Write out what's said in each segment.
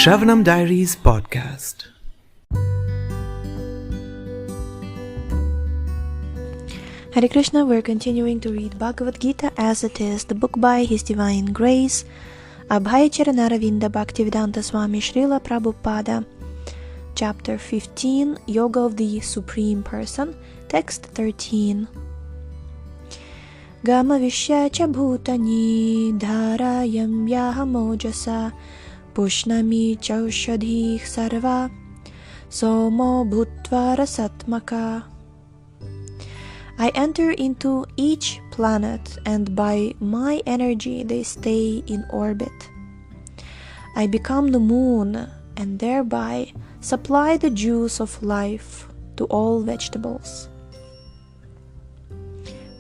Shravanam Diaries podcast. Hare Krishna, we're continuing to read Bhagavad Gita as it is, the book by His Divine Grace, Abhayacharanaravindra Bhaktivedanta Swami Srila Prabhupada, Chapter 15, Yoga of the Supreme Person, Text 13. Gama Vishya cha bhutani dharayam yahamojasa pushnami chaushadhi sarva somo bhutva rasatmaka. I enter into each planet, and by my energy they stay in orbit. I become the moon, and thereby supply the juice of life to all vegetables.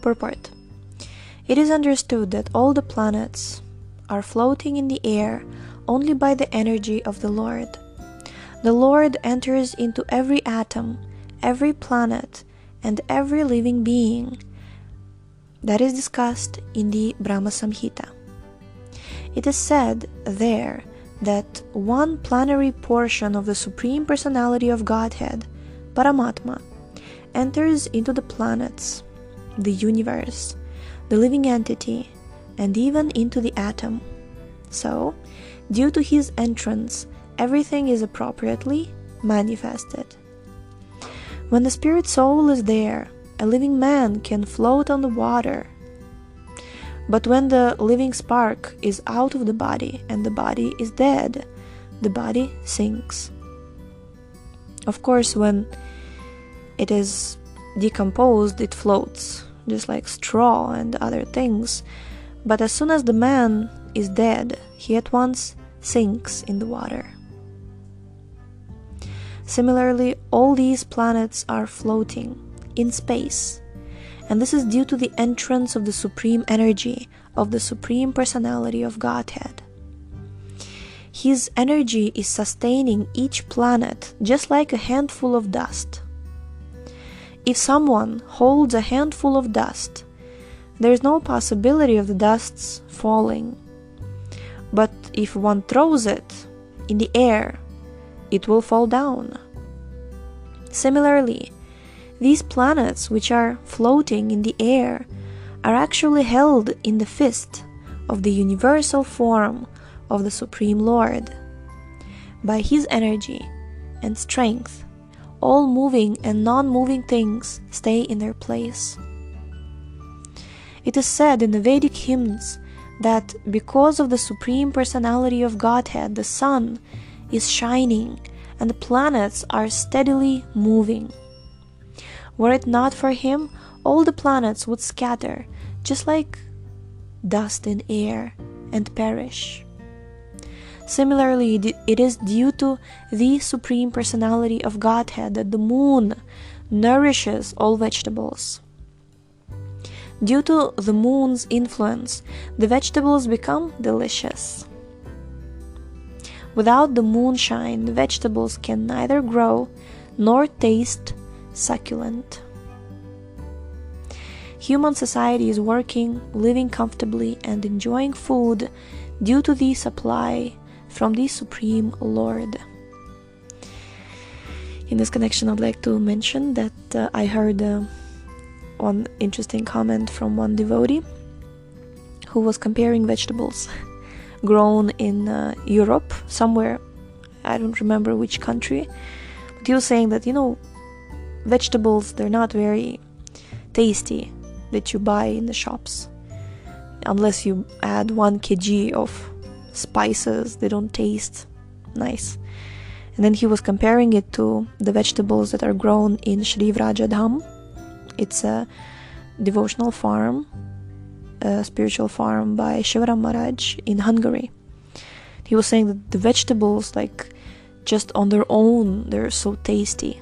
Purport. It is understood that all the planets are floating in the air only by the energy of the Lord. The Lord enters into every atom, every planet, and every living being. That is discussed in the Brahma Samhita. It is said there that one plenary portion of the Supreme Personality of Godhead, Paramatma, enters into the planets, the universe, the living entity, and even into the atom. So, due to his entrance, everything is appropriately manifested. When the spirit soul is there, a living man can float on the water. But when the living spark is out of the body and the body is dead, the body sinks. Of course, when it is decomposed, it floats, just like straw and other things. But as soon as the man is dead, he at once sinks in the water. Similarly, all these planets are floating in space, and this is due to the entrance of the supreme energy of the Supreme Personality of Godhead. His energy is sustaining each planet just like a handful of dust. If someone holds a handful of dust, there is no possibility of the dust's falling. But if one throws it in the air, it will fall down. Similarly, these planets which are floating in the air are actually held in the fist of the universal form of the Supreme Lord. By his energy and strength, all moving and non-moving things stay in their place. It is said in the Vedic hymns that because of the Supreme Personality of Godhead, the sun is shining and the planets are steadily moving. Were it not for him, all the planets would scatter just like dust in air and perish. Similarly, it is due to the Supreme Personality of Godhead that the moon nourishes all vegetables. Due to the moon's influence, the vegetables become delicious. Without the moonshine, the vegetables can neither grow nor taste succulent. Human society is working, living comfortably, and enjoying food due to the supply from the Supreme Lord. In this connection, I'd like to mention that I heard one interesting comment from one devotee who was comparing vegetables grown in Europe, somewhere, I don't remember which country, but he was saying that, vegetables, they're not very tasty that you buy in the shops. Unless you add 1 kg of spices, they don't taste nice. And then he was comparing it to the vegetables that are grown in Shri Vrajadham. It's a devotional farm, a spiritual farm by Shivaram Maharaj in Hungary. He was saying that the vegetables, like, just on their own, they're so tasty.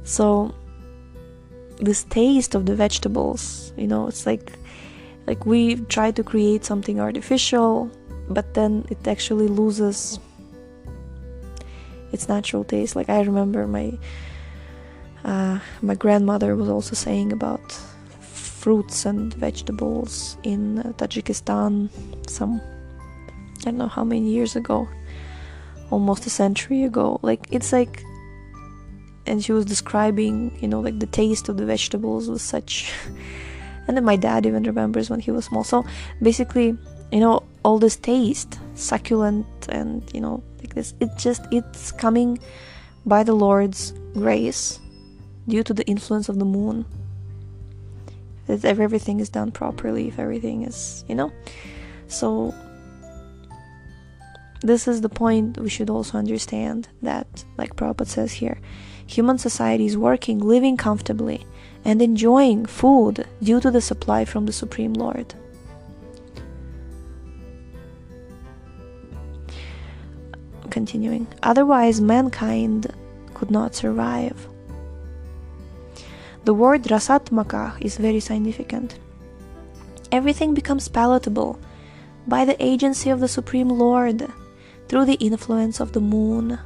So this taste of the vegetables, it's like we try to create something artificial, but then it actually loses its natural taste. Like, I remember my grandmother was also saying about fruits and vegetables in Tajikistan some, I don't know how many years ago. almost a century ago. Like, it's like, and she was describing, like the taste of the vegetables was such, and then my dad even remembers when he was small. So basically, all this taste, succulent, and like this, it's coming by the Lord's grace due to the influence of the moon. If everything is done properly, if everything is, so this is the point we should also understand, that, like Prabhupada says here, human society is working, living comfortably, and enjoying food due to the supply from the Supreme Lord. Continuing, otherwise mankind could not survive. The word rasatmaka is very significant. Everything becomes palatable by the agency of the Supreme Lord through the influence of the moon.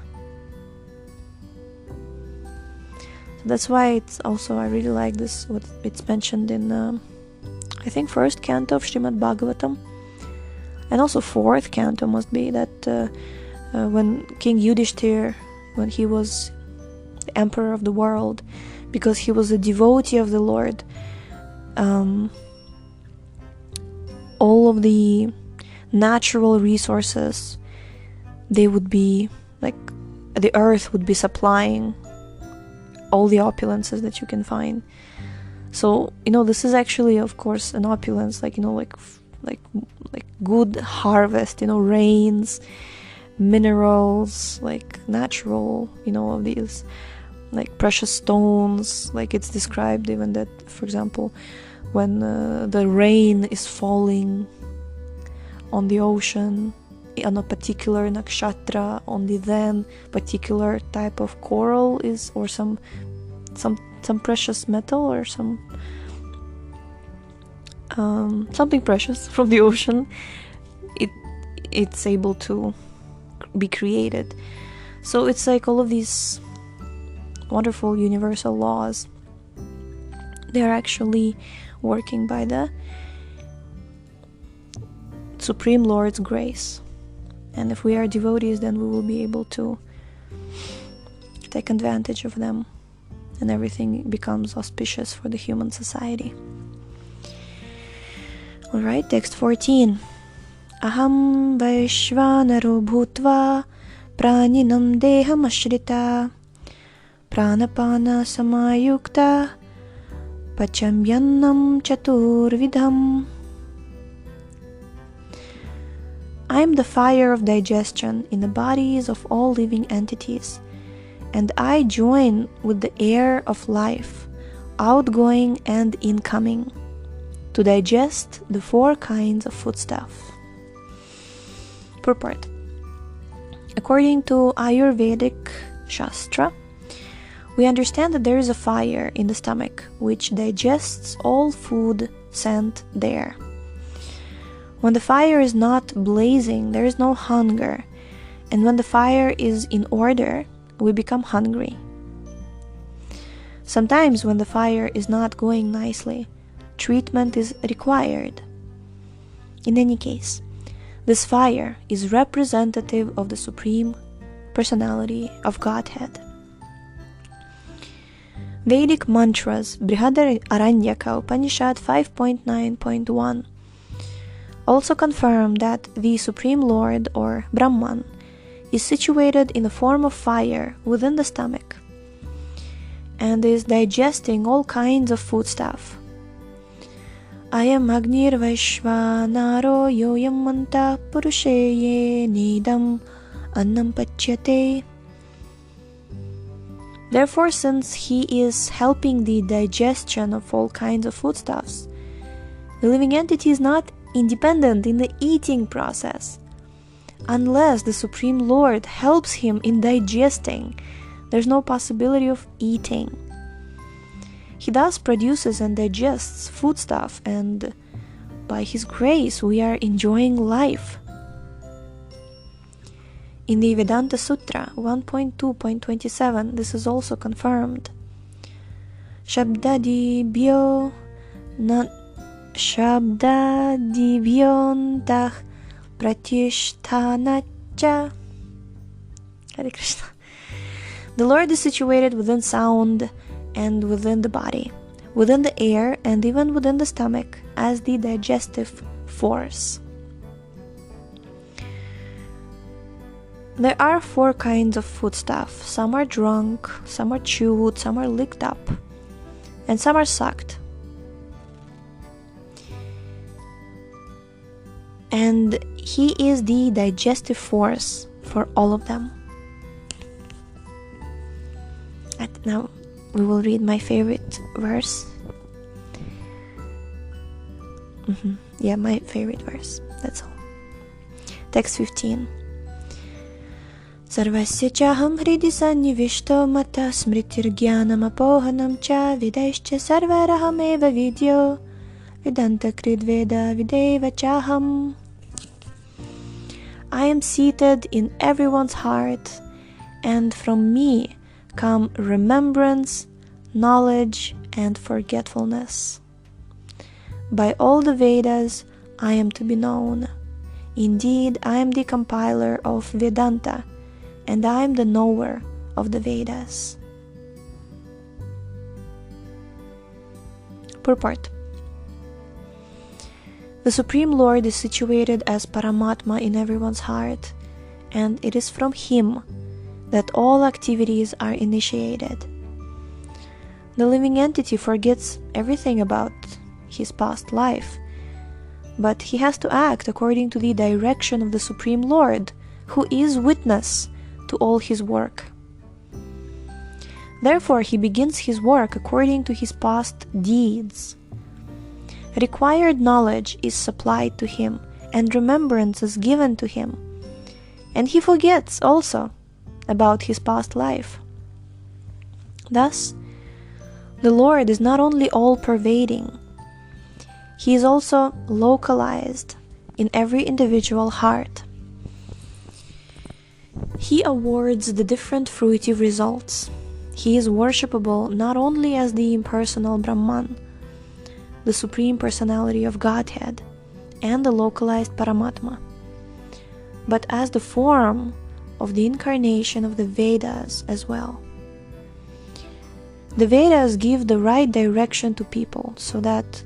So that's why it's also, I really like this, what it's mentioned in I think first canto of Srimad Bhagavatam, and also fourth canto must be, that when King Yudhishthir, when he was the emperor of the world, because he was a devotee of the Lord, all of the natural resources, they would be like, the earth would be supplying all the opulences that you can find. So this is actually, of course, an opulence, like like good harvest, rains, minerals, like natural, of these, like precious stones. Like it's described even that, for example, when the rain is falling on the ocean on a particular nakshatra, only then particular type of coral is, or some precious metal, or something precious from the ocean, it's able to be created. So it's like all of these wonderful universal laws, they're actually working by the Supreme Lord's grace. And if we are devotees, then we will be able to take advantage of them, and everything becomes auspicious for the human society. Alright, text 14. Aham vaishvanaro bhutva praninam deham ashrita pranapana samayukta pachamyannam chaturvidham. I am the fire of digestion in the bodies of all living entities, and I join with the air of life, outgoing and incoming, to digest the 4 kinds of foodstuff. Purport. According to Ayurvedic Shastra, we understand that there is a fire in the stomach which digests all food sent there. When the fire is not blazing, there is no hunger, and when the fire is in order, we become hungry. Sometimes when the fire is not going nicely, treatment is required. In any case, this fire is representative of the Supreme Personality of Godhead. Vedic Mantras, Brihadaranyaka Upanishad 5.9.1 also confirm that the Supreme Lord, or Brahman, is situated in the form of fire within the stomach and is digesting all kinds of foodstuff. Ayam Agnir Vaishvanaro Yoyam Manta Purusheye Nidam Annam Pachyate. Therefore, since he is helping the digestion of all kinds of foodstuffs, the living entity is not independent in the eating process. Unless the Supreme Lord helps him in digesting, there's no possibility of eating. He thus produces and digests foodstuff, and by his grace we are enjoying life. In the Vedanta Sutra 1.2.27, this is also confirmed. Shabdadibhyo Shabdadibhyontah pratishtanacha. Hare Krishna. The Lord is situated within sound and within the body, within the air and even within the stomach as the digestive force. There are 4 kinds of foodstuff. Some are drunk, some are chewed, some are licked up, and some are sucked. And He is the digestive force for all of them. And now we will read my favorite verse. Yeah, my favorite verse. That's all. Text 15. Sarvasya chaham hridi sannivishto mata smritirgyanam apohanam cha vidaischa sarvaraham eva vidyo vidanta kridveda videva chaham. I am seated in everyone's heart, and from me come remembrance, knowledge, and forgetfulness. By all the Vedas I am to be known. Indeed, I am the compiler of Vedanta, and I am the knower of the Vedas. Purport. The Supreme Lord is situated as Paramatma in everyone's heart, and it is from Him that all activities are initiated. The living entity forgets everything about his past life, but he has to act according to the direction of the Supreme Lord, who is witness to all his work. Therefore, he begins his work according to his past deeds. Required knowledge is supplied to him, and remembrance is given to him, and he forgets also about his past life. Thus, the Lord is not only all-pervading, He is also localized in every individual heart. He awards the different fruitive results. He is worshipable not only as the impersonal Brahman, the Supreme Personality of Godhead, and the localized Paramatma, but as the form of the incarnation of the Vedas as well. The Vedas give the right direction to people so that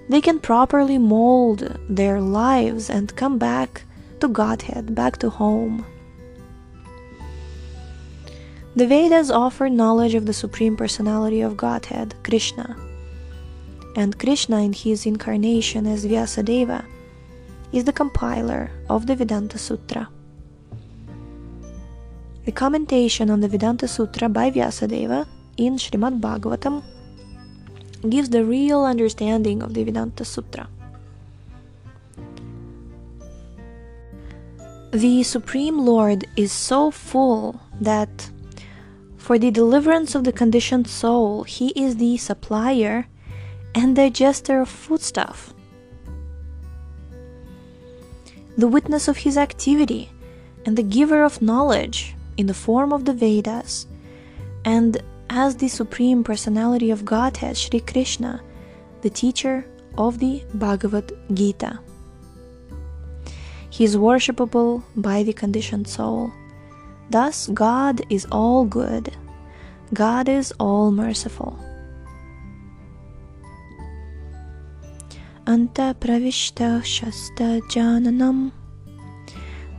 they can properly mold their lives and come back to Godhead, back to home. The Vedas offer knowledge of the Supreme Personality of Godhead, Krishna, and Krishna in his incarnation as Vyasadeva is the compiler of the Vedanta Sutra. The commentation on the Vedanta Sutra by Vyasadeva in Srimad Bhagavatam gives the real understanding of the Vedanta Sutra. The Supreme Lord is so full that for the deliverance of the conditioned soul, He is the supplier and digester of foodstuff, the witness of His activity, and the giver of knowledge in the form of the Vedas, and as the Supreme Personality of Godhead, Sri Krishna, the teacher of the Bhagavad Gita. He is worshipable by the conditioned soul. Thus, God is all good. God is all-merciful. Anta pravishta shasta jananam.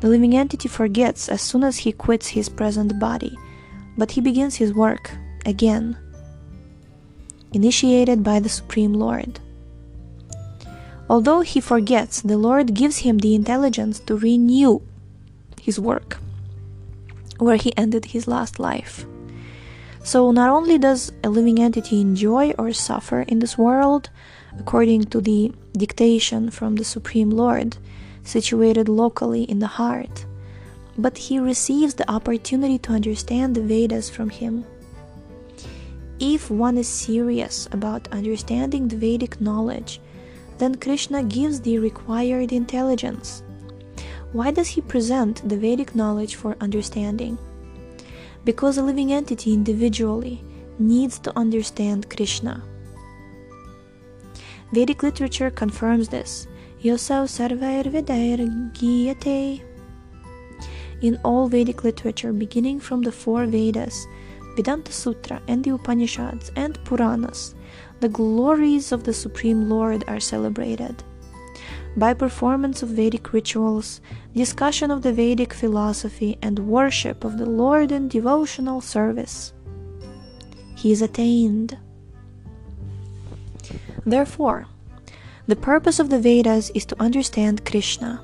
The living entity forgets as soon as he quits his present body, but he begins his work again, initiated by the Supreme Lord. Although he forgets, the Lord gives him the intelligence to renew his work where he ended his last life. So not only does a living entity enjoy or suffer in this world according to the dictation from the Supreme Lord, situated locally in the heart, but he receives the opportunity to understand the Vedas from him. If one is serious about understanding the Vedic knowledge, then Krishna gives the required intelligence. Why does he present the Vedic knowledge for understanding? Because a living entity individually needs to understand Krishna. Vedic literature confirms this. Yosau sarvair vedair giyate. in all Vedic literature, beginning from the four Vedas, Vedanta Sutra, and the Upanishads and Puranas, the glories of the Supreme Lord are celebrated. By performance of Vedic rituals, discussion of the Vedic philosophy, and worship of the Lord in devotional service, he is attained. Therefore, the purpose of the Vedas is to understand Krishna.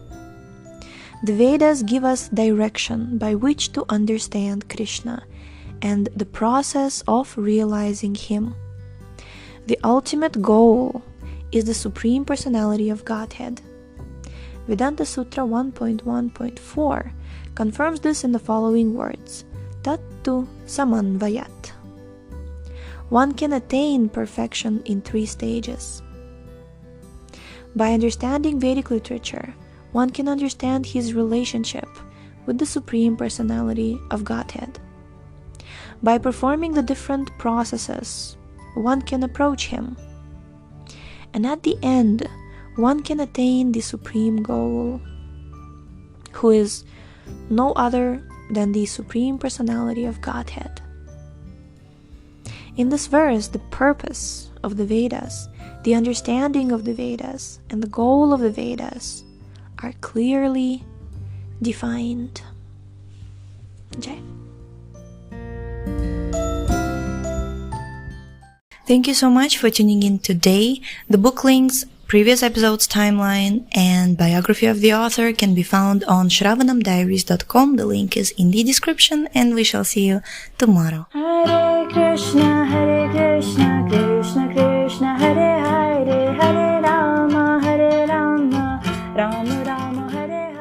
The Vedas give us direction by which to understand Krishna and the process of realizing him. The ultimate goal is the Supreme Personality of Godhead. Vedanta Sutra 1.1.4 confirms this in the following words: Tattu samanvayat. One can attain perfection in 3 stages. By understanding Vedic literature, one can understand his relationship with the Supreme Personality of Godhead. By performing the different processes, one can approach him. And at the end, one can attain the supreme goal, who is no other than the Supreme Personality of Godhead. In this verse, the purpose of the Vedas, the understanding of the Vedas, and the goal of the Vedas are clearly defined. Jai. Thank you so much for tuning in today. The book links, previous episodes timeline, and biography of the author can be found on shravanamdiaries.com. The link is in the description, and we shall see you tomorrow. Hare Krishna, Krishna Krishna, Hare Hare, Hare Rama, Rama Rama, Hare Hare.